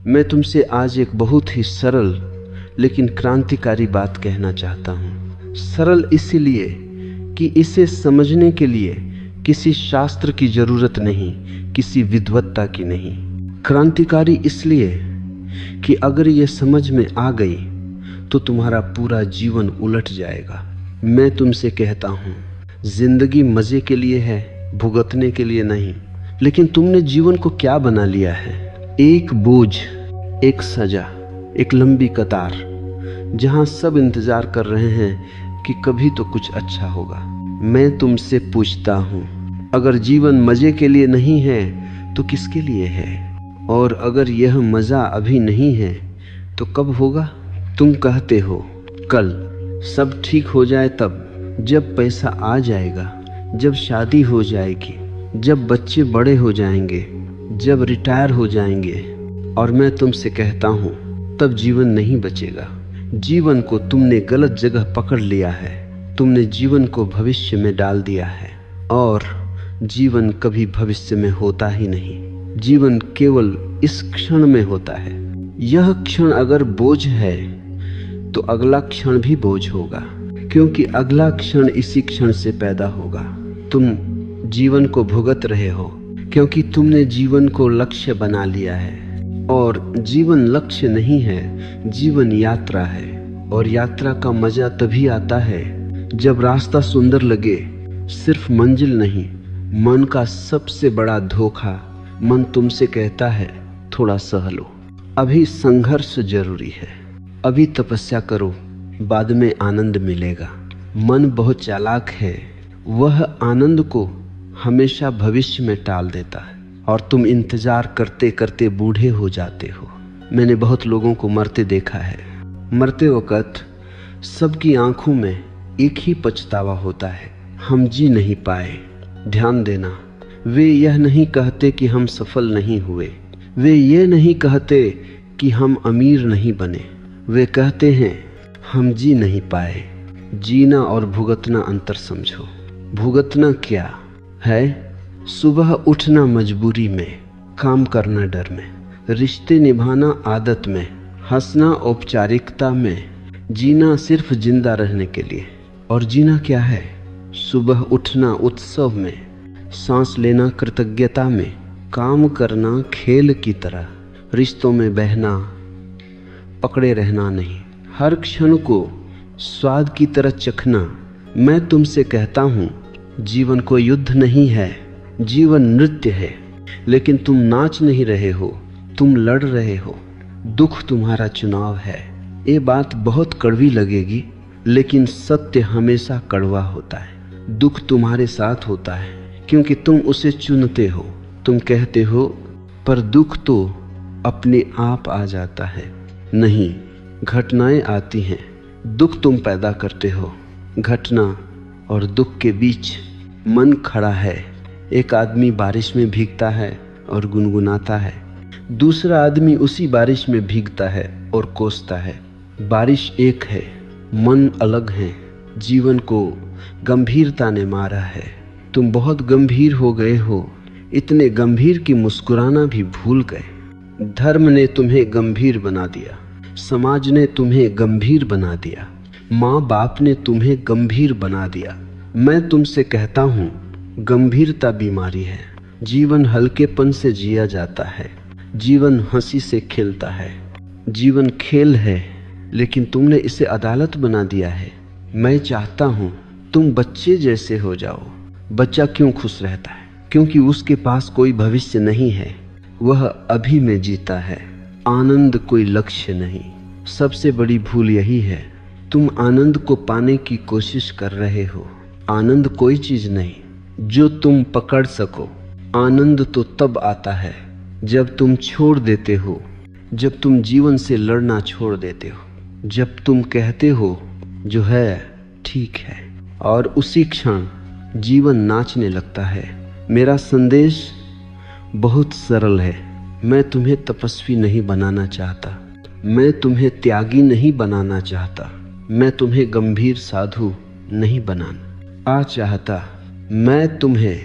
मैं तुमसे आज एक बहुत ही सरल लेकिन क्रांतिकारी बात कहना चाहता हूँ। सरल इसलिए कि इसे समझने के लिए किसी शास्त्र की जरूरत नहीं, किसी विद्वत्ता की नहीं। क्रांतिकारी इसलिए कि अगर ये समझ में आ गई तो तुम्हारा पूरा जीवन उलट जाएगा। मैं तुमसे कहता हूँ, जिंदगी मजे के लिए है, भुगतने के लिए नहीं। लेकिन तुमने जीवन को क्या बना लिया है? एक बोझ, एक सजा, एक लंबी कतार, जहां सब इंतजार कर रहे हैं कि कभी तो कुछ अच्छा होगा। मैं तुमसे पूछता हूं, अगर जीवन मजे के लिए नहीं है तो किसके लिए है? और अगर यह मजा अभी नहीं है तो कब होगा? तुम कहते हो कल, सब ठीक हो जाए तब, जब पैसा आ जाएगा, जब शादी हो जाएगी, जब बच्चे बड़े हो जाएंगे, जब रिटायर हो जाएंगे। और मैं तुमसे कहता हूँ, तब जीवन नहीं बचेगा। जीवन को तुमने गलत जगह पकड़ लिया है। तुमने जीवन को भविष्य में डाल दिया है, और जीवन कभी भविष्य में होता ही नहीं। जीवन केवल इस क्षण में होता है। यह क्षण अगर बोझ है तो अगला क्षण भी बोझ होगा, क्योंकि अगला क्षण इसी क्षण से पैदा होगा। तुम जीवन को भुगत रहे हो क्योंकि तुमने जीवन को लक्ष्य बना लिया है। और जीवन लक्ष्य नहीं है, जीवन यात्रा है। और यात्रा का मजा तभी आता है जब रास्ता सुंदर लगे। सिर्फ मंजिल नहीं, मन का सबसे बड़ा धोखा। मन तुमसे कहता है, थोड़ा सह लो, अभी संघर्ष जरूरी है, अभी तपस्या करो, बाद में आनंद मिलेगा। मन बहुत चालाक है, वह आनंद को हमेशा भविष्य में टाल देता है, और तुम इंतजार करते करते बूढ़े हो जाते हो। मैंने बहुत लोगों को मरते देखा है। मरते वक्त सबकी आंखों में एक ही पछतावा होता है, हम जी नहीं पाए। ध्यान देना, वे यह नहीं कहते कि हम सफल नहीं हुए, वे ये नहीं कहते कि हम अमीर नहीं बने। वे कहते हैं हम जी नहीं पाए। जीना और भुगतना अंतर समझो। भुगतना क्या है? सुबह उठना मजबूरी में, काम करना डर में, रिश्ते निभाना आदत में, हंसना औपचारिकता में, जीना सिर्फ जिंदा रहने के लिए। और जीना क्या है? सुबह उठना उत्सव में, सांस लेना कृतज्ञता में, काम करना खेल की तरह, रिश्तों में बहना, पकड़े रहना नहीं, हर क्षण को स्वाद की तरह चखना। मैं तुमसे कहता हूँ, जीवन कोई युद्ध नहीं है, जीवन नृत्य है। लेकिन तुम नाच नहीं रहे हो, तुम लड़ रहे हो। दुख तुम्हारा चुनाव है। ये बात बहुत कड़वी लगेगी, लेकिन सत्य हमेशा कड़वा होता है। दुख तुम्हारे साथ होता है क्योंकि तुम उसे चुनते हो। तुम कहते हो, पर दुख तो अपने आप आ जाता है। नहीं, घटनाएं आती हैं, दुख तुम पैदा करते हो। घटना और दुख के बीच मन खड़ा है। एक आदमी बारिश में भीगता है और गुनगुनाता है, दूसरा आदमी उसी बारिश में भीगता है और कोसता है। बारिश एक है, मन अलग है। जीवन को गंभीरता ने मारा है। तुम बहुत गंभीर हो गए हो, इतने गंभीर कि मुस्कुराना भी भूल गए। धर्म ने तुम्हें गंभीर बना दिया, समाज ने तुम्हें गंभीर बना दिया, माँ बाप ने तुम्हें गंभीर बना दिया। मैं तुमसे कहता हूँ, गंभीरता बीमारी है। जीवन हल्केपन से जिया जाता है, जीवन हंसी से खेलता है। जीवन खेल है, लेकिन तुमने इसे अदालत बना दिया है। मैं चाहता हूँ तुम बच्चे जैसे हो जाओ। बच्चा क्यों खुश रहता है? क्योंकि उसके पास कोई भविष्य नहीं है, वह अभी में जीता है। आनंद कोई लक्ष्य नहीं। सबसे बड़ी भूल यही है, तुम आनंद को पाने की कोशिश कर रहे हो। आनंद कोई चीज नहीं जो तुम पकड़ सको। आनंद तो तब आता है जब तुम छोड़ देते हो, जब तुम जीवन से लड़ना छोड़ देते हो, जब तुम कहते हो जो है ठीक है, और उसी क्षण जीवन नाचने लगता है। मेरा संदेश बहुत सरल है। मैं तुम्हें तपस्वी नहीं बनाना चाहता, मैं तुम्हें त्यागी नहीं बनाना चाहता, मैं तुम्हें गंभीर साधु नहीं बनाना चाहता। मैं तुम्हें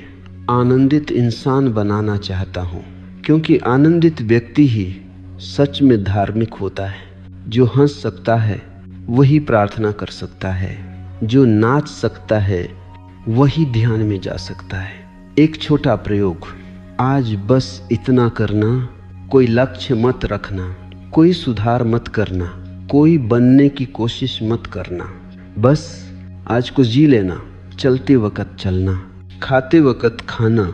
आनंदित इंसान बनाना चाहता हूँ, क्योंकि आनंदित व्यक्ति ही सच में धार्मिक होता है। जो हंस सकता है वही प्रार्थना कर सकता है, जो नाच सकता है वही ध्यान में जा सकता है। एक छोटा प्रयोग, आज बस इतना करना, कोई लक्ष्य मत रखना, कोई सुधार मत करना, कोई बनने की कोशिश मत करना, बस आज को जी लेना, चलते वक्त चलना, खाते वक्त खाना,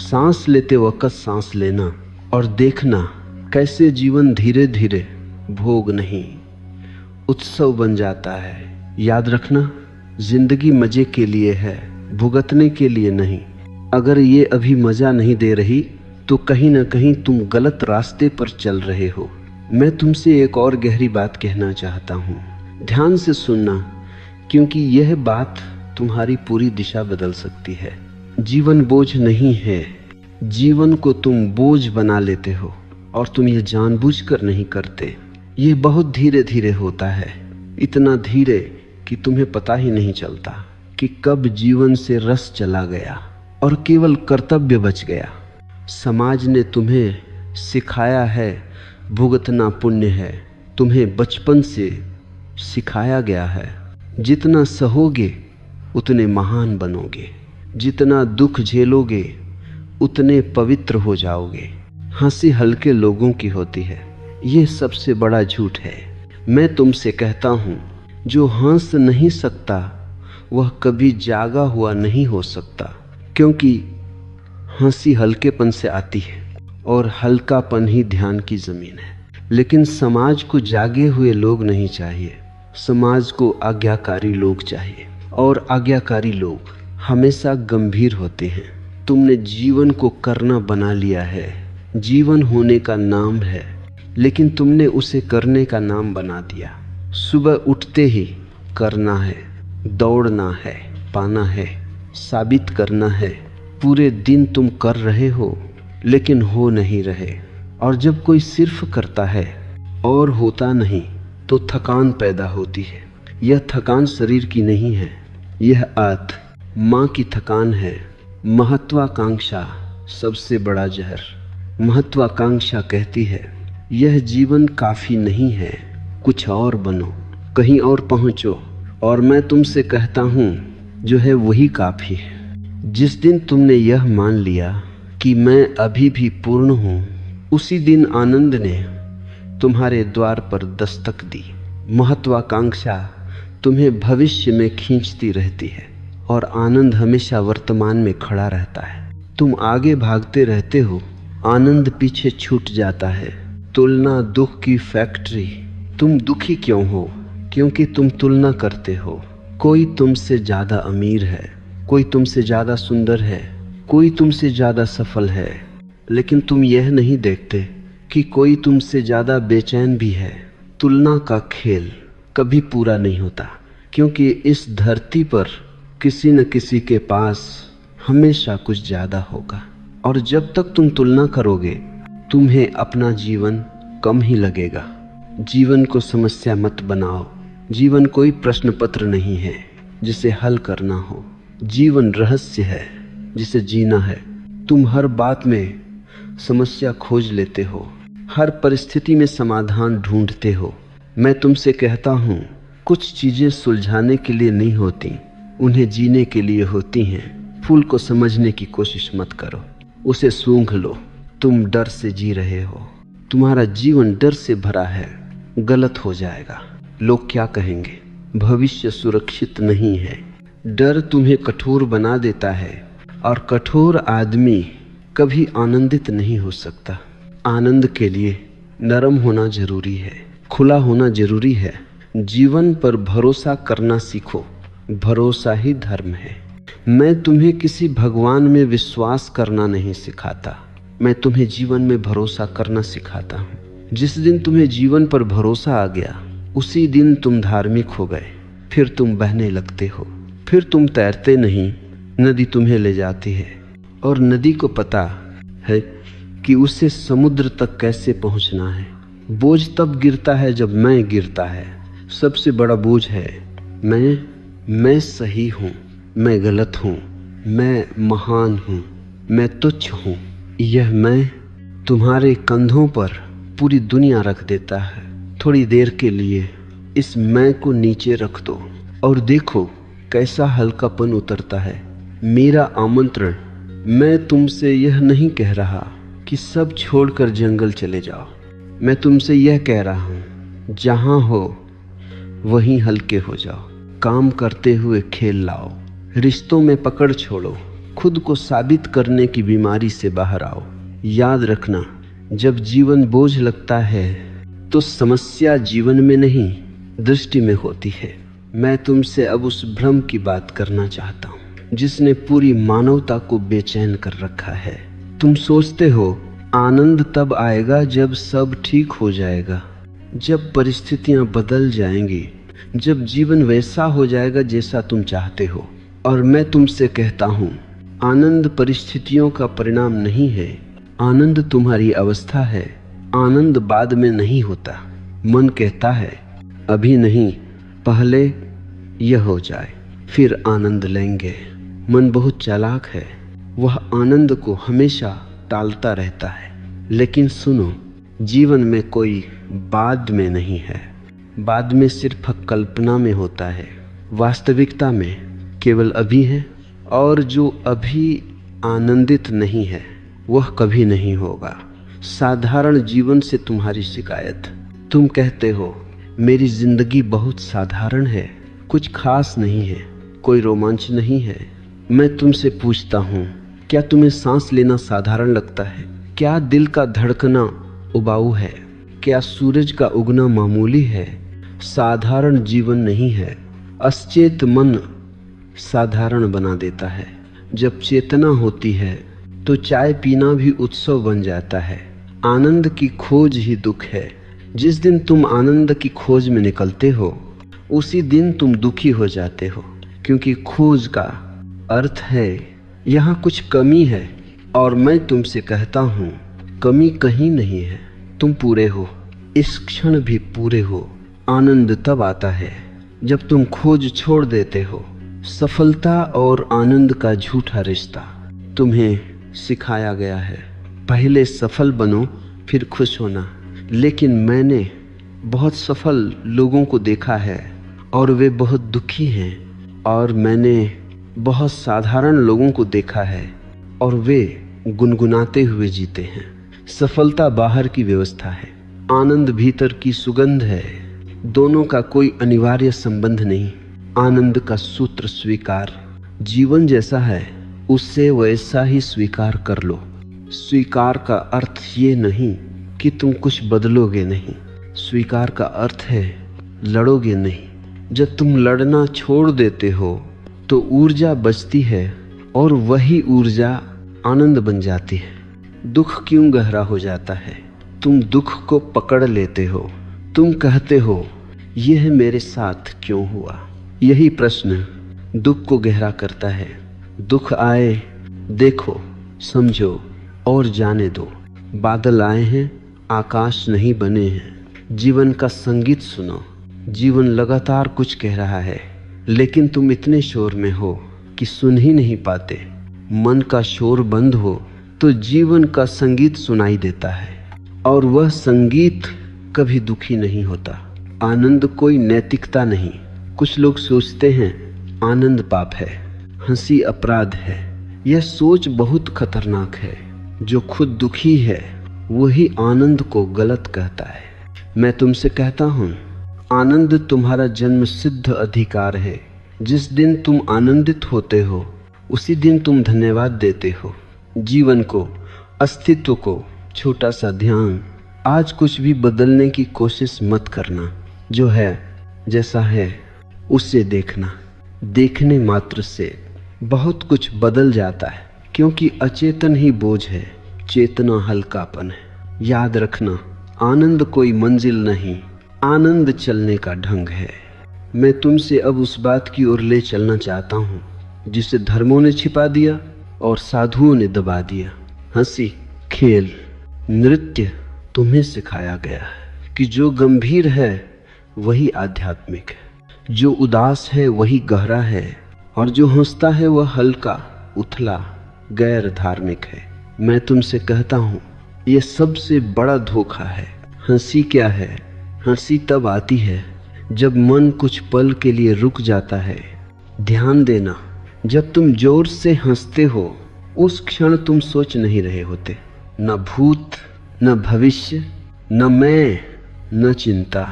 सांस लेते वक्त सांस लेना और देखना कैसे जीवन धीरे धीरे भोग नहीं उत्सव बन जाता है। याद रखना, जिंदगी मजे के लिए है, भुगतने के लिए नहीं। अगर ये अभी मजा नहीं दे रही तो कहीं ना कहीं तुम गलत रास्ते पर चल रहे हो। मैं तुमसे एक और गहरी बात कहना चाहता हूँ, ध्यान से सुनना, क्योंकि यह बात तुम्हारी पूरी दिशा बदल सकती है। जीवन बोझ नहीं है, जीवन को तुम बोझ बना लेते हो और तुम ये जानबूझकर नहीं करते। ये बहुत धीरे धीरे होता है, इतना धीरे कि तुम्हें पता ही नहीं चलता कि कब जीवन से रस चला गया और केवल कर्तव्य बच गया। समाज ने तुम्हें सिखाया है भुगतना पुण्य है, तुम्हें बचपन से सिखाया गया है जितना सहोगे उतने महान बनोगे, जितना दुख झेलोगे उतने पवित्र हो जाओगे। हंसी हल्के लोगों की होती है, ये सबसे बड़ा झूठ है। मैं तुमसे कहता हूँ, जो हंस नहीं सकता वह कभी जागा हुआ नहीं हो सकता, क्योंकि हंसी हल्केपन से आती है और हल्कापन ही ध्यान की जमीन है। लेकिन समाज को जागे हुए लोग नहीं चाहिए, समाज को आज्ञाकारी लोग चाहिए, और आज्ञाकारी लोग हमेशा गंभीर होते हैं। तुमने जीवन को करना बना लिया है, जीवन होने का नाम है, लेकिन तुमने उसे करने का नाम बना दिया। सुबह उठते ही करना है, दौड़ना है, पाना है, साबित करना है। पूरे दिन तुम कर रहे हो लेकिन हो नहीं रहे, और जब कोई सिर्फ करता है और होता नहीं तो थकान पैदा होती है। यह थकान शरीर की नहीं है, यह माँ की थकान है। महत्वाकांक्षा सबसे बड़ा जहर। महत्वाकांक्षा कहती है यह जीवन काफी नहीं है, कुछ और बनो, कहीं और पहुंचो। और मैं तुमसे कहता हूँ जो है वही काफी है। जिस दिन तुमने यह मान लिया कि मैं अभी भी पूर्ण हूँ, उसी दिन आनंद ने तुम्हारे द्वार पर दस्तक दी। महत्वाकांक्षा तुम्हें भविष्य में खींचती रहती है और आनंद हमेशा वर्तमान में खड़ा रहता है। तुम आगे भागते रहते हो, आनंद पीछे छूट जाता है। तुलना दुख की फैक्ट्री। तुम दुखी क्यों हो? क्योंकि तुम तुलना करते हो। कोई तुमसे ज्यादा अमीर है, कोई तुमसे ज्यादा सुंदर है, कोई तुमसे ज्यादा सफल है, लेकिन तुम यह नहीं देखते कि कोई तुमसे ज्यादा बेचैन भी है। तुलना का खेल कभी पूरा नहीं होता, क्योंकि इस धरती पर किसी न किसी के पास हमेशा कुछ ज्यादा होगा। और जब तक तुम तुलना करोगे तुम्हें अपना जीवन कम ही लगेगा। जीवन को समस्या मत बनाओ। जीवन कोई प्रश्न पत्र नहीं है जिसे हल करना हो। जीवन रहस्य है जिसे जीना है। तुम हर बात में समस्या खोज लेते हो, हर परिस्थिति में समाधान ढूंढते हो। मैं तुमसे कहता हूँ, कुछ चीजें सुलझाने के लिए नहीं होती, उन्हें जीने के लिए होती हैं। फूल को समझने की कोशिश मत करो, उसे सूंघ लो। तुम डर से जी रहे हो, तुम्हारा जीवन डर से भरा है, गलत हो जाएगा। लोग क्या कहेंगे? भविष्य सुरक्षित नहीं है। डर तुम्हें कठोर बना देता है, और कठोर आदमी कभी आनंदित नहीं हो सकता। आनंद के लिए नरम होना जरूरी है, खुला होना जरूरी है। जीवन पर भरोसा करना सीखो, भरोसा ही धर्म है। मैं तुम्हें किसी भगवान में विश्वास करना नहीं सिखाता, मैं तुम्हें जीवन में भरोसा करना सिखाता हूँ। जिस दिन तुम्हें जीवन पर भरोसा आ गया, उसी दिन तुम धार्मिक हो गए। फिर तुम बहने लगते हो, फिर तुम तैरते नहीं, नदी तुम्हें ले जाती है। और नदी को पता है कि उसे समुद्र तक कैसे पहुंचना है। बोझ तब गिरता है जब मैं गिरता है। सबसे बड़ा बोझ है मैं सही हूँ, मैं गलत हूँ, मैं महान हूँ, मैं तुच्छ हूँ। यह मैं तुम्हारे कंधों पर पूरी दुनिया रख देता है। थोड़ी देर के लिए इस मैं को नीचे रख दो और देखो कैसा हल्कापन उतरता है। मेरा आमंत्रण, मैं तुमसे यह नहीं कह रहा कि सब छोड़कर जंगल चले जाओ। मैं तुमसे यह कह रहा हूँ, जहाँ हो वहीं हल्के हो जाओ। काम करते हुए खेल लाओ, रिश्तों में पकड़ छोड़ो, खुद को साबित करने की बीमारी से बाहर आओ। याद रखना, जब जीवन बोझ लगता है तो समस्या जीवन में नहीं, दृष्टि में होती है। मैं तुमसे अब उस भ्रम की बात करना चाहता हूँ जिसने पूरी मानवता को बेचैन कर रखा है। तुम सोचते हो आनंद तब आएगा जब सब ठीक हो जाएगा, जब परिस्थितियां बदल जाएंगी, जब जीवन वैसा हो जाएगा जैसा तुम चाहते हो। और मैं तुमसे कहता हूँ, आनंद परिस्थितियों का परिणाम नहीं है, आनंद तुम्हारी अवस्था है। आनंद बाद में नहीं होता। मन कहता है अभी नहीं, पहले यह हो जाए फिर आनंद लेंगे। मन बहुत चालाक है, वह आनंद को हमेशा टालता रहता है। लेकिन सुनो, जीवन में कोई बाद में नहीं है। बाद में सिर्फ कल्पना में होता है, वास्तविकता में केवल अभी है। और जो अभी आनंदित नहीं है वह कभी नहीं होगा। साधारण जीवन से तुम्हारी शिकायत, तुम कहते हो मेरी जिंदगी बहुत साधारण है, कुछ खास नहीं है, कोई रोमांच नहीं है। मैं तुमसे पूछता हूँ, क्या तुम्हें सांस लेना साधारण लगता है? क्या दिल का धड़कना उबाऊ है? क्या सूरज का उगना मामूली है? साधारण जीवन नहीं है। अचेत मन साधारण बना देता है। जब चेतना होती है तो चाय पीना भी उत्सव बन जाता है। आनंद की खोज ही दुख है। जिस दिन तुम आनंद की खोज में निकलते हो उसी दिन तुम दुखी हो जाते हो, क्योंकि खोज का अर्थ है यहाँ कुछ कमी है। और मैं तुमसे कहता हूँ, कमी कहीं नहीं है, तुम पूरे हो, इस क्षण भी पूरे हो। आनंद तब आता है जब तुम खोज छोड़ देते हो। सफलता और आनंद का झूठा रिश्ता तुम्हें सिखाया गया है, पहले सफल बनो फिर खुश होना। लेकिन मैंने बहुत सफल लोगों को देखा है और वे बहुत दुखी हैं, और मैंने बहुत साधारण लोगों को देखा है और वे गुनगुनाते हुए जीते हैं। सफलता बाहर की व्यवस्था है, आनंद भीतर की सुगंध है। दोनों का कोई अनिवार्य संबंध नहीं। आनंद का सूत्र स्वीकार, जीवन जैसा है उससे वैसा ही स्वीकार कर लो। स्वीकार का अर्थ ये नहीं कि तुम कुछ बदलोगे नहीं, स्वीकार का अर्थ है लड़ोगे नहीं। जब तुम लड़ना छोड़ देते हो तो ऊर्जा बचती है और वही ऊर्जा आनंद बन जाती है। दुख क्यों गहरा हो जाता है? तुम दुख को पकड़ लेते हो, तुम कहते हो यह मेरे साथ क्यों हुआ। यही प्रश्न दुख को गहरा करता है। दुख आए, देखो, समझो और जाने दो। बादल आए हैं, आकाश नहीं बने हैं। जीवन का संगीत सुनो। जीवन लगातार कुछ कह रहा है, लेकिन तुम इतने शोर में हो कि सुन ही नहीं पाते। मन का शोर बंद हो तो जीवन का संगीत सुनाई देता है, और वह संगीत कभी दुखी नहीं होता। आनंद कोई नैतिकता नहीं। कुछ लोग सोचते हैं आनंद पाप है, हंसी अपराध है। यह सोच बहुत खतरनाक है। जो खुद दुखी है वही आनंद को गलत कहता है। मैं तुमसे कहता हूँ, आनंद तुम्हारा जन्म सिद्ध अधिकार है। जिस दिन तुम आनंदित होते हो उसी दिन तुम धन्यवाद देते हो जीवन को, अस्तित्व को। छोटा सा ध्यान, आज कुछ भी बदलने की कोशिश मत करना। जो है जैसा है उसे देखना। देखने मात्र से बहुत कुछ बदल जाता है, क्योंकि अचेतन ही बोझ है, चेतना हल्कापन है। याद रखना, आनंद कोई मंजिल नहीं, आनंद चलने का ढंग है। मैं तुमसे अब उस बात की ओर ले चलना चाहता हूँ जिसे धर्मों ने छिपा दिया और साधुओं ने दबा दिया। हंसी, खेल, नृत्य तुम्हें सिखाया गया है कि जो गंभीर है वही आध्यात्मिक है, जो उदास है वही गहरा है, और जो हंसता है वह हल्का, उथला, गैर धार्मिक है। मैं तुमसे कहता हूँ, यह सबसे बड़ा धोखा है। हंसी क्या है? हंसी तब आती है जब मन कुछ पल के लिए रुक जाता है। ध्यान देना, जब तुम जोर से हंसते हो उस क्षण तुम सोच नहीं रहे होते, न भूत, न भविष्य, न मैं, न चिंता।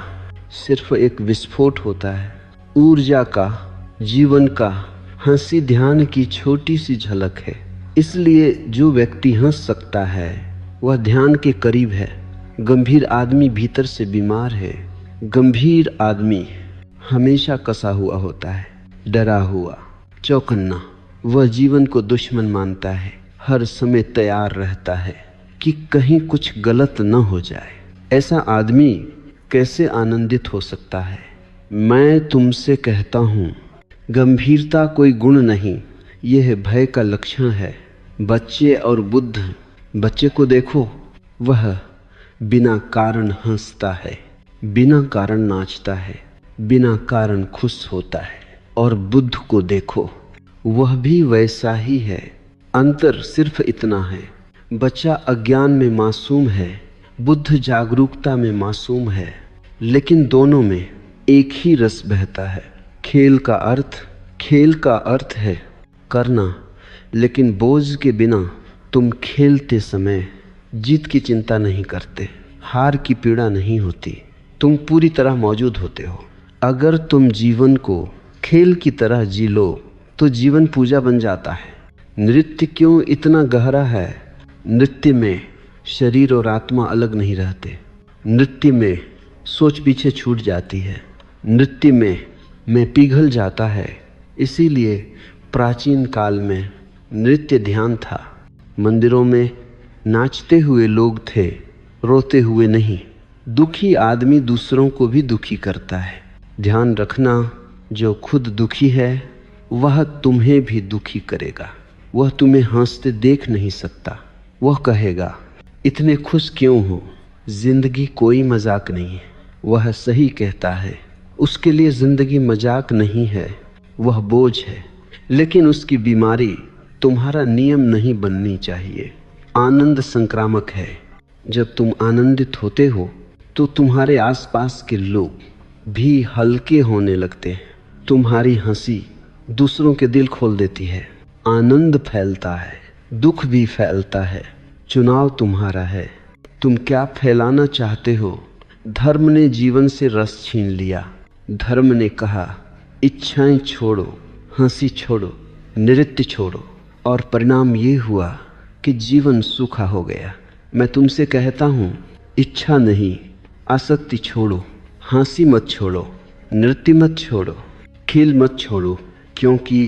सिर्फ एक विस्फोट होता है, ऊर्जा का, जीवन का। हंसी ध्यान की छोटी सी झलक है। इसलिए जो व्यक्ति हंस सकता है वह ध्यान के करीब है। गंभीर आदमी भीतर से बीमार है। गंभीर आदमी हमेशा कसा हुआ होता है, डरा हुआ, चौकन्ना। वह जीवन को दुश्मन मानता है, हर समय तैयार रहता है कि कहीं कुछ गलत न हो जाए। ऐसा आदमी कैसे आनंदित हो सकता है? मैं तुमसे कहता हूँ, गंभीरता कोई गुण नहीं, यह भय का लक्षण है। बच्चे और बुद्ध, बच्चे को देखो, वह बिना कारण हंसता है, बिना कारण नाचता है, बिना कारण खुश होता है। और बुद्ध को देखो, वह भी वैसा ही है। अंतर सिर्फ इतना है, बच्चा अज्ञान में मासूम है, बुद्ध जागरूकता में मासूम है। लेकिन दोनों में एक ही रस बहता है। खेल का अर्थ है करना, लेकिन बोझ के बिना। तुम खेलते समय जीत की चिंता नहीं करते, हार की पीड़ा नहीं होती, तुम पूरी तरह मौजूद होते हो। अगर तुम जीवन को खेल की तरह जी लो तो जीवन पूजा बन जाता है। नृत्य क्यों इतना गहरा है? नृत्य में शरीर और आत्मा अलग नहीं रहते। नृत्य में सोच पीछे छूट जाती है। नृत्य में मैं पिघल जाता है। इसीलिए प्राचीन काल में नृत्य ध्यान था। मंदिरों में नाचते हुए लोग थे, रोते हुए नहीं। दुखी आदमी दूसरों को भी दुखी करता है। ध्यान रखना, जो खुद दुखी है वह तुम्हें भी दुखी करेगा। वह तुम्हें हंसते देख नहीं सकता। वह कहेगा, इतने खुश क्यों हो? जिंदगी कोई मजाक नहीं है। वह सही कहता है, उसके लिए जिंदगी मजाक नहीं है, वह बोझ है। लेकिन उसकी बीमारी तुम्हारा नियम नहीं बननी चाहिए। आनंद संक्रामक है। जब तुम आनंदित होते हो तो तुम्हारे आसपास के लोग भी हल्के होने लगते हैं। तुम्हारी हंसी दूसरों के दिल खोल देती है। आनंद फैलता है, दुख भी फैलता है। चुनाव तुम्हारा है, तुम क्या फैलाना चाहते हो। धर्म ने जीवन से रस छीन लिया। धर्म ने कहा, इच्छाएं छोड़ो, हंसी छोड़ो, नृत्य छोड़ो, और परिणाम ये हुआ कि जीवन सूखा हो गया। मैं तुमसे कहता हूँ, इच्छा नहीं, आसक्ति छोड़ो, हंसी मत छोड़ो, नृत्य मत छोड़ो, खेल मत छोड़ो, क्योंकि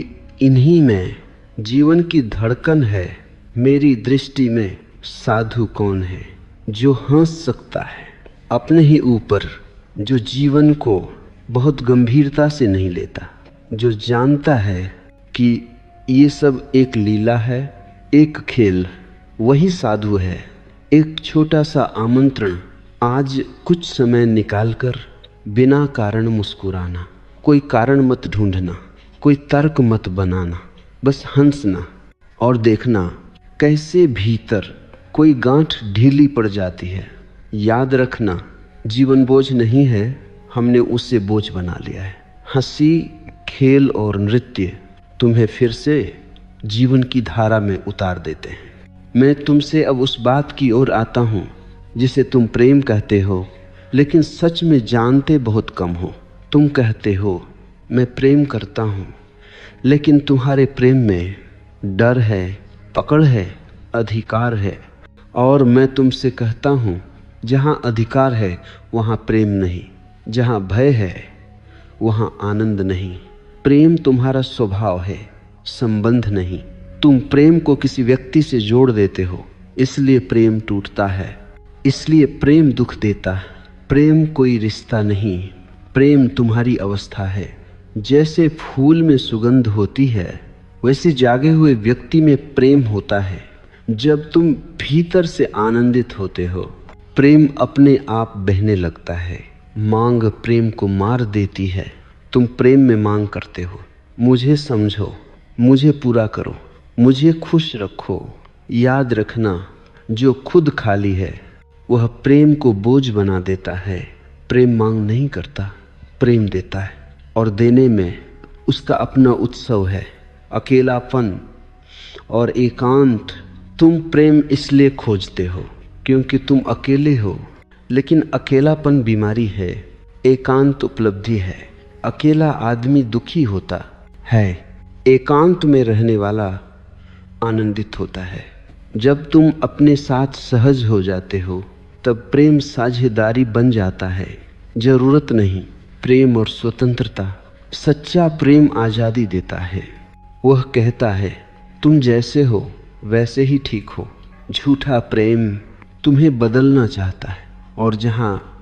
इन्हीं में जीवन की धड़कन है। मेरी दृष्टि में साधु कौन है? जो हंस सकता है अपने ही ऊपर, जो जीवन को बहुत गंभीरता से नहीं लेता, जो जानता है कि ये सब एक लीला है, एक खेल, वही साधु है। एक छोटा सा आमंत्रण, आज कुछ समय निकालकर बिना कारण मुस्कुराना। कोई कारण मत ढूंढना, कोई तर्क मत बनाना, बस हंसना और देखना कैसे भीतर कोई गांठ ढीली पड़ जाती है। याद रखना, जीवन बोझ नहीं है, हमने उसे बोझ बना लिया है। हंसी, खेल और नृत्य तुम्हें फिर से जीवन की धारा में उतार देते हैं। मैं तुमसे अब उस बात की ओर आता हूँ जिसे तुम प्रेम कहते हो, लेकिन सच में जानते बहुत कम हो। तुम कहते हो मैं प्रेम करता हूँ, लेकिन तुम्हारे प्रेम में डर है, पकड़ है, अधिकार है। और मैं तुमसे कहता हूँ, जहाँ अधिकार है वहाँ प्रेम नहीं, जहाँ भय है वहाँ आनंद नहीं। प्रेम तुम्हारा स्वभाव है, संबंध नहीं। तुम प्रेम को किसी व्यक्ति से जोड़ देते हो, इसलिए प्रेम टूटता है, इसलिए प्रेम दुख देता है। प्रेम कोई रिश्ता नहीं, प्रेम तुम्हारी अवस्था है। जैसे फूल में सुगंध होती है, वैसे जागे हुए व्यक्ति में प्रेम होता है। जब तुम भीतर से आनंदित होते हो, प्रेम अपने आप बहने लगता है। मांग प्रेम को मार देती है। तुम प्रेम में मांग करते हो, मुझे समझो, मुझे पूरा करो, मुझे खुश रखो। याद रखना, जो खुद खाली है वह प्रेम को बोझ बना देता है। प्रेम मांग नहीं करता, प्रेम देता है, और देने में उसका अपना उत्सव है। अकेलापन और एकांत। तुम प्रेम इसलिए खोजते हो क्योंकि तुम अकेले हो, लेकिन अकेलापन बीमारी है, एकांत उपलब्धि है। अकेला आदमी दुखी होता है, एकांत में रहने वाला आनंदित होता है। जब तुम अपने साथ सहज हो जाते हो तब प्रेम साझेदारी बन जाता है, जरूरत नहीं। प्रेम और स्वतंत्रता। सच्चा प्रेम आज़ादी देता है। वह कहता है तुम जैसे हो वैसे ही ठीक हो। झूठा प्रेम तुम्हें बदलना चाहता है, और जहाँ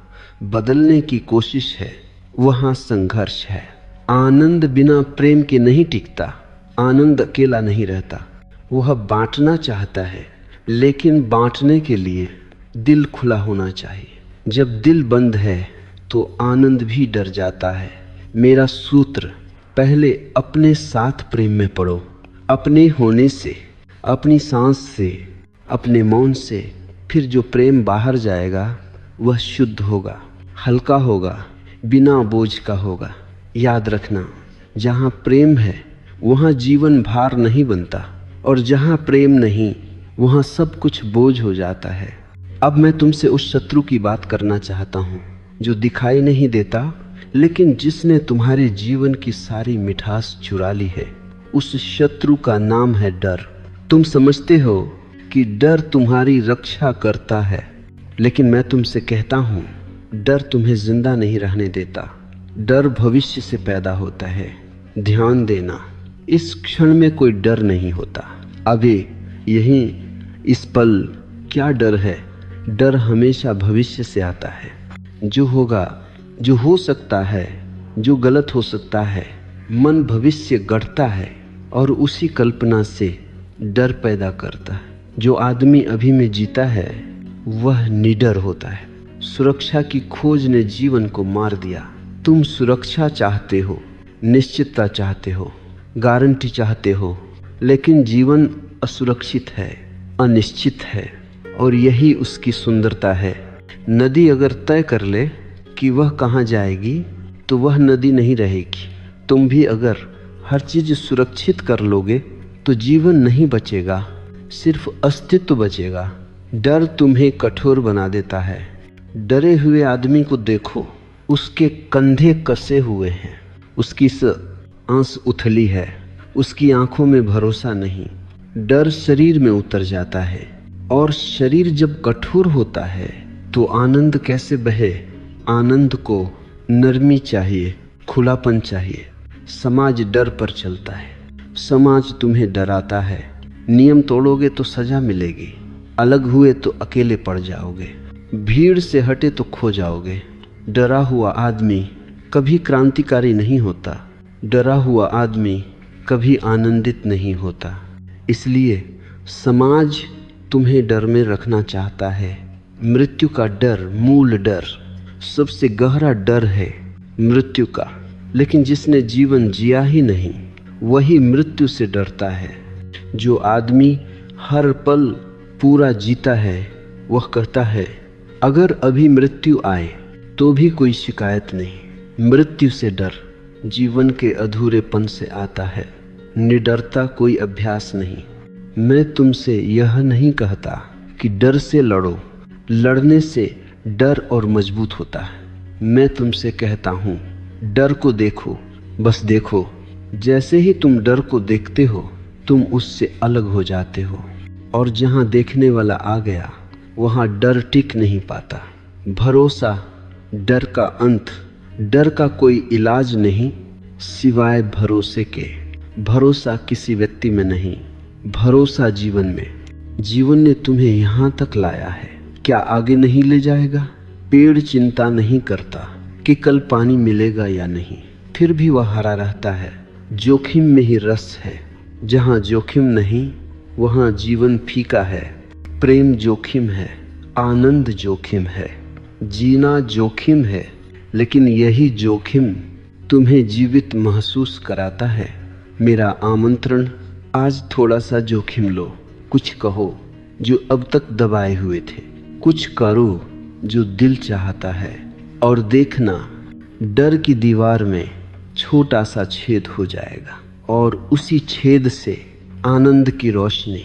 बदलने की कोशिश है वहाँ संघर्ष है। आनंद बिना प्रेम के नहीं टिकता। आनंद अकेला नहीं रहता, वह बांटना चाहता है, लेकिन बांटने के लिए दिल खुला होना चाहिए। जब दिल बंद है तो आनंद भी डर जाता है। मेरा सूत्र, पहले अपने साथ प्रेम में पड़ो। अपने होने से, अपनी सांस से, अपने मौन से, फिर जो प्रेम बाहर जाएगा वह शुद्ध होगा, हल्का होगा, बिना बोझ का होगा। याद रखना, जहाँ प्रेम है वहाँ जीवन भार नहीं बनता, और जहाँ प्रेम नहीं वहाँ सब कुछ बोझ हो जाता है। अब मैं तुमसे उस शत्रु की बात करना चाहता हूँ जो दिखाई नहीं देता, लेकिन जिसने तुम्हारे जीवन की सारी मिठास चुरा ली है। उस शत्रु का नाम है डर। तुम समझते हो कि डर तुम्हारी रक्षा करता है, लेकिन मैं तुमसे कहता हूँ डर तुम्हें जिंदा नहीं रहने देता। डर भविष्य से पैदा होता है। ध्यान देना, इस क्षण में कोई डर नहीं होता। अभी यहीं इस पल क्या डर है? डर हमेशा भविष्य से आता है। जो होगा, जो हो सकता है, जो गलत हो सकता है। मन भविष्य गढ़ता है और उसी कल्पना से डर पैदा करता है। जो आदमी अभी में जीता है वह निडर होता है। सुरक्षा की खोज ने जीवन को मार दिया। तुम सुरक्षा चाहते हो, निश्चितता चाहते हो, गारंटी चाहते हो, लेकिन जीवन असुरक्षित है, अनिश्चित है, और यही उसकी सुंदरता है। नदी अगर तय कर ले कि वह कहाँ जाएगी तो वह नदी नहीं रहेगी। तुम भी अगर हर चीज सुरक्षित कर लोगे तो जीवन नहीं बचेगा, सिर्फ अस्तित्व बचेगा। डर तुम्हें कठोर बना देता है। डरे हुए आदमी को देखो, उसके कंधे कसे हुए हैं, उसकी आंस उथली है, उसकी आंखों में भरोसा नहीं। डर शरीर में उतर जाता है, और शरीर जब कठोर होता है तो आनंद कैसे बहे? आनंद को नरमी चाहिए, खुलापन चाहिए। समाज डर पर चलता है। समाज तुम्हें डराता है। नियम तोड़ोगे तो सजा मिलेगी, अलग हुए तो अकेले पड़ जाओगे, भीड़ से हटे तो खो जाओगे। डरा हुआ आदमी कभी क्रांतिकारी नहीं होता। डरा हुआ आदमी कभी आनंदित नहीं होता। इसलिए समाज तुम्हें डर में रखना चाहता है। मृत्यु का डर, मूल डर, सबसे गहरा डर है मृत्यु का। लेकिन जिसने जीवन जिया ही नहीं वही मृत्यु से डरता है। जो आदमी हर पल पूरा जीता है वह कहता है अगर अभी मृत्यु आए तो भी कोई शिकायत नहीं। मृत्यु से डर जीवन के अधूरेपन से आता है। निडरता कोई अभ्यास नहीं। मैं तुमसे यह नहीं कहता कि डर से लड़ो, लड़ने से डर और मजबूत होता है। मैं तुमसे कहता हूँ डर को देखो, बस देखो। जैसे ही तुम डर को देखते हो तुम उससे अलग हो जाते हो, और जहाँ देखने वाला आ गया वहाँ डर टिक नहीं पाता। भरोसा डर का अंत। डर का कोई इलाज नहीं सिवाय भरोसे के। भरोसा किसी व्यक्ति में नहीं, भरोसा जीवन में। जीवन ने तुम्हें यहाँ तक लाया है, क्या आगे नहीं ले जाएगा? पेड़ चिंता नहीं करता कि कल पानी मिलेगा या नहीं, फिर भी वह हरा रहता है। जोखिम में ही रस है। जहाँ जोखिम नहीं वहाँ जीवन फीका है। प्रेम जोखिम है, आनंद जोखिम है, जीना जोखिम है, लेकिन यही जोखिम तुम्हें जीवित महसूस कराता है। मेरा आमंत्रण, आज थोड़ा सा जोखिम लो। कुछ कहो जो अब तक दबाए हुए थे। कुछ करो जो दिल चाहता है और देखना डर की दीवार में छोटा सा छेद हो जाएगा और उसी छेद से आनंद की रोशनी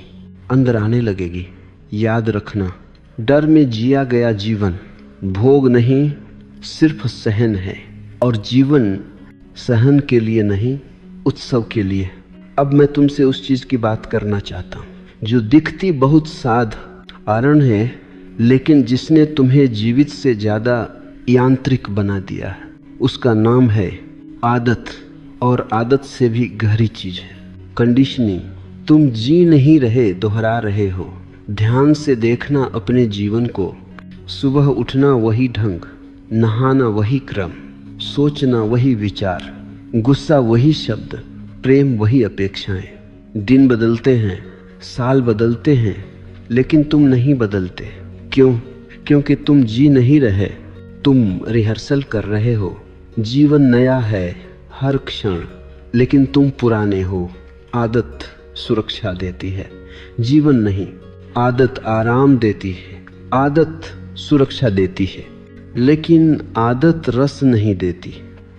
अंदर आने लगेगी। याद रखना, डर में जिया गया जीवन भोग नहीं, सिर्फ सहन है, और जीवन सहन के लिए नहीं, उत्सव के लिए। अब मैं तुमसे उस चीज की बात करना चाहता हूं जो दिखती बहुत साधारण है, लेकिन जिसने तुम्हें जीवित से ज्यादा यांत्रिक बना दिया है। उसका नाम है आदत, और आदत से भी गहरी चीज है कंडीशनिंग। तुम जी नहीं रहे, दोहरा रहे हो। ध्यान से देखना अपने जीवन को। सुबह उठना वही ढंग, नहाना वही क्रम, सोचना वही विचार, गुस्सा वही शब्द, प्रेम वही अपेक्षाएं। दिन बदलते हैं, साल बदलते हैं, लेकिन तुम नहीं बदलते। क्यों? क्योंकि तुम जी नहीं रहे, तुम रिहर्सल कर रहे हो। जीवन नया है हर क्षण, लेकिन तुम पुराने हो। आदत सुरक्षा देती है, जीवन नहीं। आदत आराम देती है, आदत सुरक्षा देती है, लेकिन आदत रस नहीं देती।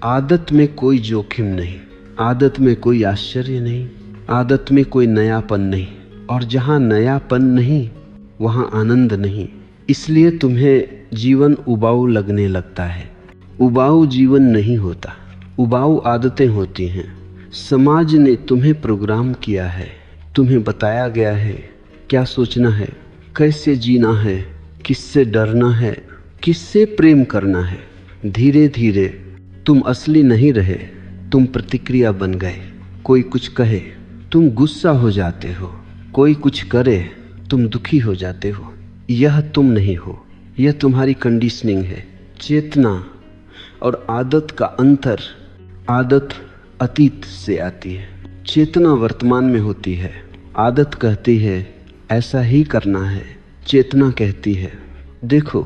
आदत में कोई जोखिम नहीं, आदत में कोई आश्चर्य नहीं, आदत में कोई नयापन नहीं, और जहाँ नयापन नहीं वहाँ आनंद नहीं। इसलिए तुम्हें जीवन उबाऊ लगने लगता है। उबाऊ जीवन नहीं होता, उबाऊ आदतें होती हैं। समाज ने तुम्हें प्रोग्राम किया है, तुम्हें बताया गया है क्या सोचना है, कैसे जीना है, किससे डरना है, किससे प्रेम करना है। धीरे धीरे तुम असली नहीं रहे, तुम प्रतिक्रिया बन गए। कोई कुछ कहे तुम गुस्सा हो जाते हो, कोई कुछ करे तुम दुखी हो जाते हो। यह तुम नहीं हो, यह तुम्हारी कंडीशनिंग है। चेतना और आदत का अंतर, आदत अतीत से आती है, चेतना वर्तमान में होती है। आदत कहती है ऐसा ही करना है, चेतना कहती है देखो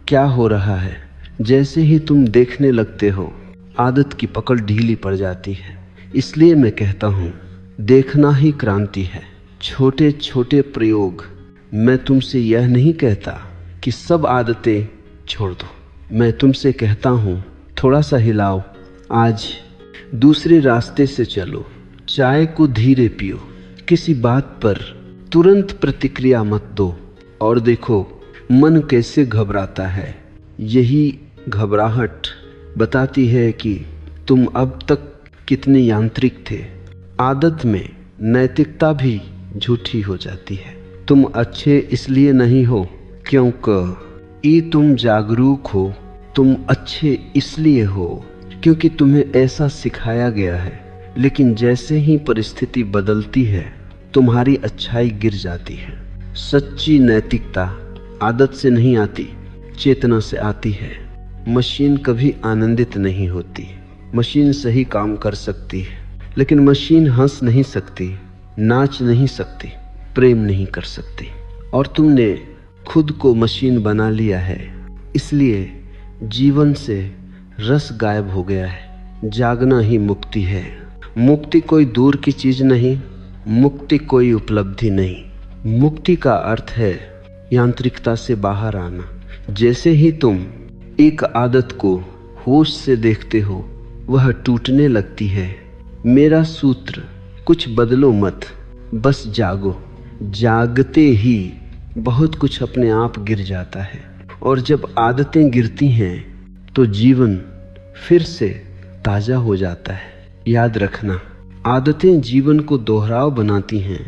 क्या हो रहा है। जैसे ही तुम देखने लगते हो, आदत की पकड़ ढीली पड़ जाती है। इसलिए मैं कहता हूँ देखना ही क्रांति है। छोटे छोटे प्रयोग। मैं तुमसे यह नहीं कहता कि सब आदतें छोड़ दो, मैं तुमसे कहता हूँ थोड़ा सा हिलाओ, आज दूसरे रास्ते से चलो। चाय को धीरे पियो, किसी बात पर तुरंत प्रतिक्रिया मत दो, और देखो मन कैसे घबराता है। यही घबराहट बताती है कि तुम अब तक कितने यांत्रिक थे। आदत में नैतिकता भी झूठी हो जाती है। तुम अच्छे इसलिए नहीं हो क्योंकि तुम जागरूक हो, तुम अच्छे इसलिए हो क्योंकि तुम्हें ऐसा सिखाया गया है। लेकिन जैसे ही परिस्थिति बदलती है, तुम्हारी अच्छाई गिर जाती है। सच्ची नैतिकता आदत से नहीं आती, चेतना से आती है। मशीन कभी आनंदित नहीं होती। मशीन सही काम कर सकती है, लेकिन मशीन हंस नहीं सकती, नाच नहीं सकती, प्रेम नहीं कर सकती। और तुमने खुद को मशीन बना लिया है, इसलिए जीवन से रस गायब हो गया है। जागना ही मुक्ति है। मुक्ति कोई दूर की चीज नहीं, मुक्ति कोई उपलब्धि नहीं। मुक्ति का अर्थ है यांत्रिकता से बाहर आना। जैसे ही तुम एक आदत को होश से देखते हो, वह टूटने लगती है। मेरा सूत्र, कुछ बदलो मत, बस जागो। जागते ही बहुत कुछ अपने आप गिर जाता है, और जब आदतें गिरती हैं तो जीवन फिर से ताजा हो जाता है। याद रखना, आदतें जीवन को दोहराव बनाती हैं,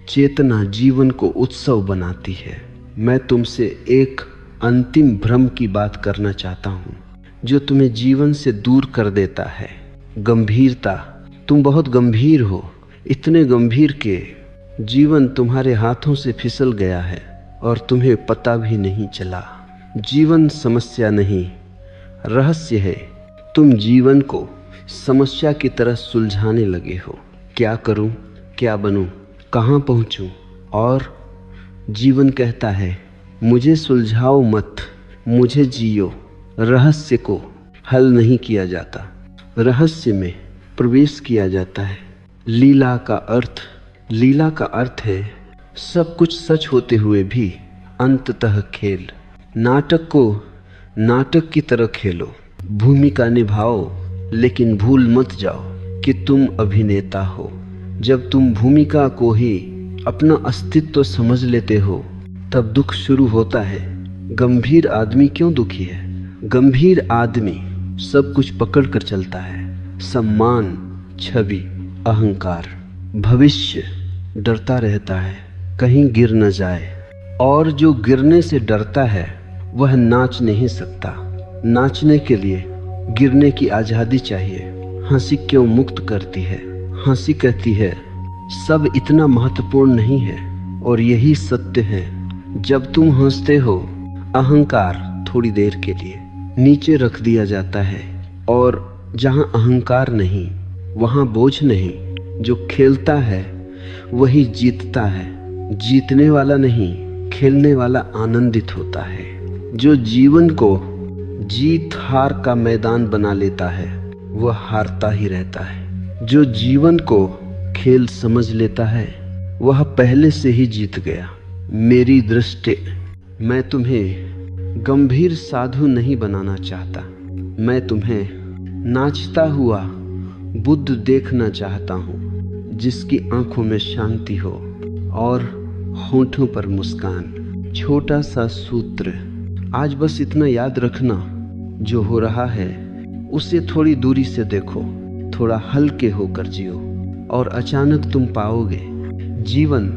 चेतना जीवन को उत्सव बनाती है। मैं तुमसे एक अंतिम भ्रम की बात करना चाहता हूँ जो तुम्हें जीवन से दूर कर देता है। गंभीरता। तुम बहुत गंभीर हो, इतने गंभीर के जीवन तुम्हारे हाथों से फिसल गया है और तुम्हें पता भी नहीं चला। जीवन समस्या नहीं, रहस्य है। तुम जीवन को समस्या की तरह सुलझाने लगे हो। क्या करूं, क्या बनूं, कहां पहुंचूं? और जीवन कहता है मुझे सुलझाओ मत, मुझे जियो। रहस्य को हल नहीं किया जाता, रहस्य में प्रवेश किया जाता है। लीला का अर्थ है सब कुछ सच होते हुए भी अंततः खेल। नाटक को नाटक की तरह खेलो, भूमिका निभाओ, लेकिन भूल मत जाओ कि तुम अभिनेता हो। जब तुम भूमिका को ही अपना अस्तित्व समझ लेते हो तब दुख शुरू होता है। गंभीर आदमी क्यों दुखी है? गंभीर आदमी सब कुछ पकड़ कर चलता है, सम्मान, छवि, अहंकार, भविष्य डरता रहता है कहीं गिर न जाए। और जो गिरने से डरता है वह नाच नहीं सकता। नाचने के लिए गिरने की आज़ादी चाहिए। हंसी क्यों मुक्त करती है? हंसी कहती है सब इतना महत्वपूर्ण नहीं है। और यही सत्य है, जब तुम हंसते हो अहंकार थोड़ी देर के लिए नीचे रख दिया जाता है। और जहां अहंकार नहीं वहां बोझ नहीं। जो खेलता है वही जीतता है। जीतने वाला नहीं, खेलने वाला आनंदित होता है। जो जीवन को जीत हार का मैदान बना लेता है वह हारता ही रहता है। जो जीवन को खेल समझ लेता है वह पहले से ही जीत गया। मेरी दृष्टि, मैं तुम्हें गंभीर साधु नहीं बनाना चाहता। मैं तुम्हें नाचता हुआ बुद्ध देखना चाहता हूँ, जिसकी आंखों में शांति हो और होठों पर मुस्कान। छोटा सा सूत्र, आज बस इतना याद रखना, जो हो रहा है उसे थोड़ी दूरी से देखो, थोड़ा हल्के होकर जियो और अचानक तुम पाओगे जीवन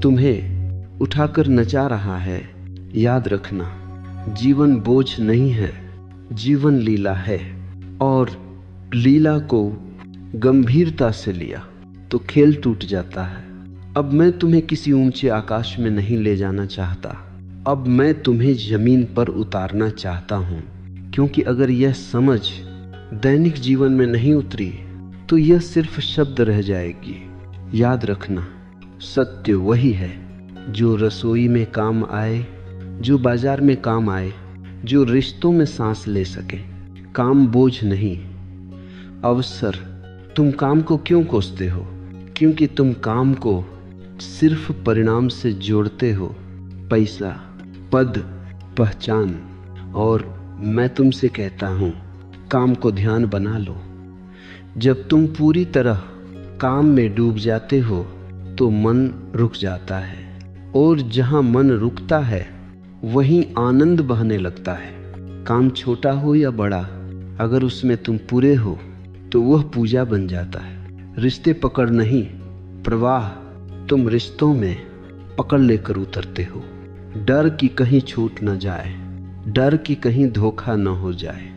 तुम्हें उठाकर नचा रहा है। याद रखना, जीवन बोझ नहीं है, जीवन लीला है। और लीला को गंभीरता से लिया तो खेल टूट जाता है। अब मैं तुम्हें किसी ऊंचे आकाश में नहीं ले जाना चाहता, अब मैं तुम्हें जमीन पर उतारना चाहता हूँ। क्योंकि अगर यह समझ दैनिक जीवन में नहीं उतरी तो यह सिर्फ शब्द रह जाएगी। याद रखना, सत्य वही है जो रसोई में काम आए, जो बाजार में काम आए, जो रिश्तों में सांस ले सके। काम बोझ नहीं, अवसर। तुम काम को क्यों कोसते हो? क्योंकि तुम काम को सिर्फ परिणाम से जोड़ते हो, पैसा, पद, पहचान। और मैं तुमसे कहता हूँ, काम को ध्यान बना लो। जब तुम पूरी तरह काम में डूब जाते हो तो मन रुक जाता है, और जहाँ मन रुकता है वहीं आनंद बहने लगता है। काम छोटा हो या बड़ा, अगर उसमें तुम पूरे हो तो वह पूजा बन जाता है। रिश्ते पकड़ नहीं, प्रवाह। तुम रिश्तों में पकड़ लेकर उतरते हो। डर कि कहीं छूट न जाए, डर कि कहीं धोखा न हो जाए,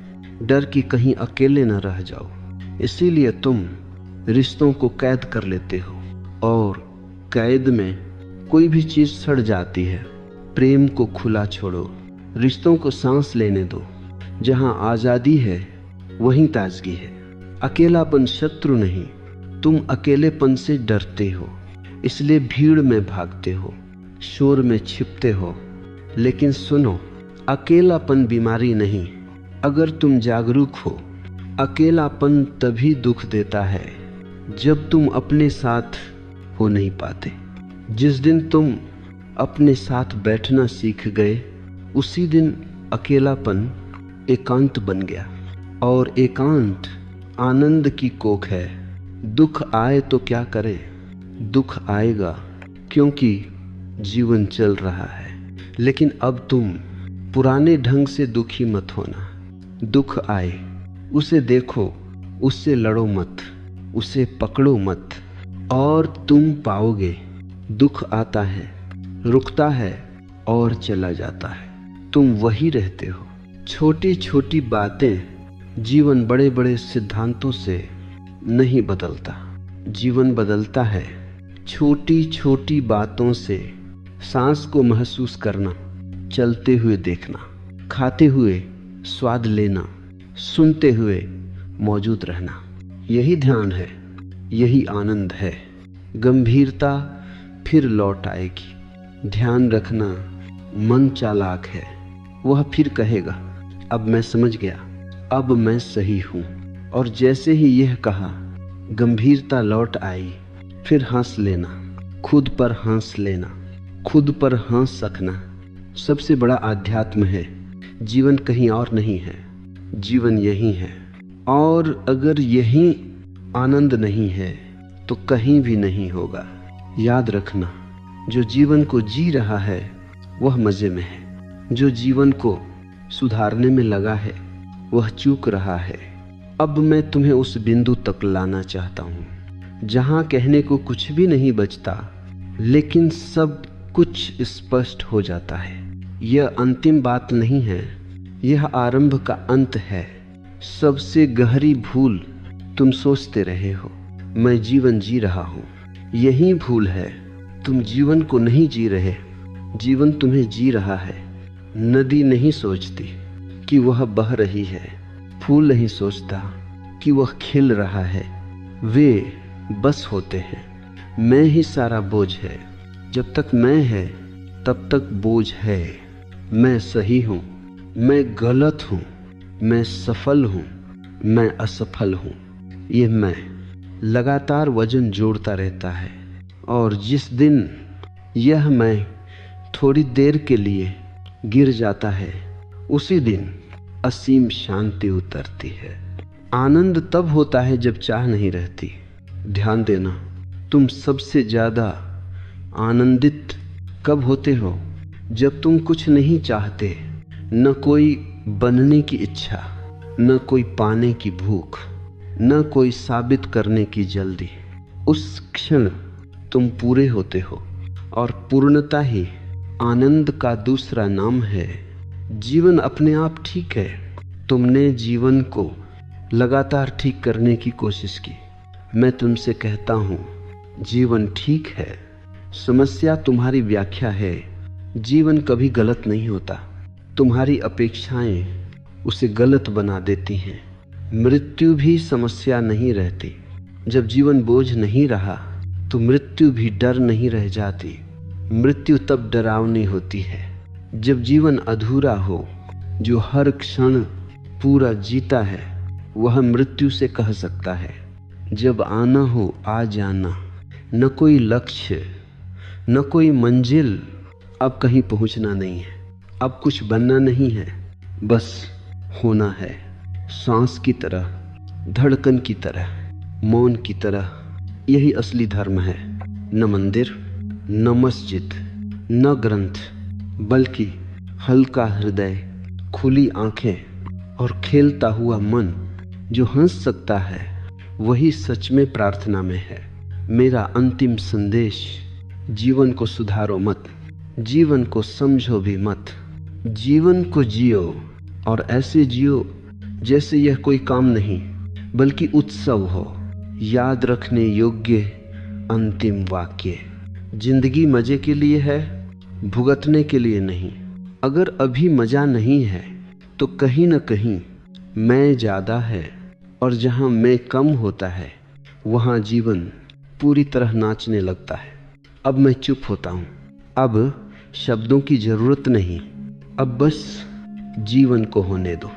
डर कि कहीं अकेले न रह जाओ। इसीलिए तुम रिश्तों को कैद कर लेते हो, और कैद में कोई भी चीज़ सड़ जाती है। प्रेम को खुला छोड़ो, रिश्तों को सांस लेने दो। जहाँ आज़ादी है वहीं ताजगी है। अकेलापन शत्रु नहीं, तुम अकेलेपन से डरते हो, इसलिए भीड़ में भागते हो, शोर में छिपते हो। लेकिन सुनो, अकेलापन बीमारी नहीं। अगर तुम जागरूक हो, अकेलापन तभी दुख देता है जब तुम अपने साथ हो नहीं पाते। जिस दिन तुम अपने साथ बैठना सीख गए, उसी दिन अकेलापन एकांत बन गया। और एकांत आनंद की कोख है। दुख आए तो क्या करें? दुख आएगा क्योंकि जीवन चल रहा है। लेकिन अब तुम पुराने ढंग से दुखी मत होना। दुख आए, उसे देखो, उससे लड़ो मत, उसे पकड़ो मत, और तुम पाओगे दुख आता है, रुकता है और चला जाता है। तुम वही रहते हो। छोटी छोटी बातें, जीवन बड़े बड़े सिद्धांतों से नहीं बदलता। जीवन बदलता है छोटी छोटी बातों से। सांस को महसूस करना, चलते हुए देखना, खाते हुए स्वाद लेना, सुनते हुए मौजूद रहना। यही ध्यान है, यही आनंद है। गंभीरता फिर लौट आएगी। ध्यान रखना, मन चालाक है, वह फिर कहेगा अब मैं समझ गया, अब मैं सही हूँ। और जैसे ही यह कहा, गंभीरता लौट आई। फिर हंस लेना, खुद पर हंस लेना, खुद पर हंस सकना। सबसे बड़ा आध्यात्म है। जीवन कहीं और नहीं है, जीवन यही है। और अगर यही आनंद नहीं है तो कहीं भी नहीं होगा। याद रखना, जो जीवन को जी रहा है वह मजे में है, जो जीवन को सुधारने में लगा है वह चूक रहा है। अब मैं तुम्हें उस बिंदु तक लाना चाहता हूँ जहाँ कहने को कुछ भी नहीं बचता, लेकिन सब कुछ स्पष्ट हो जाता है। यह अंतिम बात नहीं है, यह आरंभ का अंत है। सबसे गहरी भूल तुम सोचते रहे हो मैं जीवन जी रहा हूँ। यही भूल है, तुम जीवन को नहीं जी रहे, जीवन तुम्हें जी रहा है। नदी नहीं सोचती कि वह बह रही है, फूल नहीं सोचता कि वह खिल रहा है। वे बस होते हैं। मैं ही सारा बोझ है। जब तक मैं है तब तक बोझ है। मैं सही हूँ, मैं गलत हूँ, मैं सफल हूँ, मैं असफल हूँ। ये मैं लगातार वजन जोड़ता रहता है, और जिस दिन यह मैं थोड़ी देर के लिए गिर जाता है, उसी दिन असीम शांति उतरती है। आनंद तब होता है जब चाह नहीं रहती। ध्यान देना, तुम सबसे ज्यादा आनंदित कब होते हो? जब तुम कुछ नहीं चाहते, न कोई बनने की इच्छा, न कोई पाने की भूख, न कोई साबित करने की जल्दी। उस क्षण तुम पूरे होते हो, और पूर्णता ही आनंद का दूसरा नाम है। जीवन अपने आप ठीक है। तुमने जीवन को लगातार ठीक करने की कोशिश की। मैं तुमसे कहता हूँ, जीवन ठीक है। समस्या तुम्हारी व्याख्या है। जीवन कभी गलत नहीं होता, तुम्हारी अपेक्षाएं उसे गलत बना देती हैं। मृत्यु भी समस्या नहीं रहती। जब जीवन बोझ नहीं रहा तो मृत्यु भी डर नहीं रह जाती। मृत्यु तब डरावनी होती है जब जीवन अधूरा हो। जो हर क्षण पूरा जीता है वह मृत्यु से कह सकता है, जब आना हो आ जाना। न कोई लक्ष्य, न कोई मंजिल, अब कहीं पहुंचना नहीं है, अब कुछ बनना नहीं है, बस होना है। सांस की तरह, धड़कन की तरह, मौन की तरह। यही असली धर्म है। न मंदिर, न मस्जिद, न ग्रंथ, बल्कि हल्का हृदय, खुली आंखें और खेलता हुआ मन। जो हंस सकता है वही सच में प्रार्थना में है। मेरा अंतिम संदेश, जीवन को सुधारो मत, जीवन को समझो भी मत। जीवन को जियो, और ऐसे जियो जैसे यह कोई काम नहीं बल्कि उत्सव हो। याद रखने योग्य अंतिम वाक्य, जिंदगी मजे के लिए है, भुगतने के लिए नहीं। अगर अभी मजा नहीं है तो कहीं न कहीं मैं ज्यादा है, और जहां मैं कम होता है वहां जीवन पूरी तरह नाचने लगता है। अब मैं चुप होता हूं। अब शब्दों की जरूरत नहीं, अब बस जीवन को होने दो।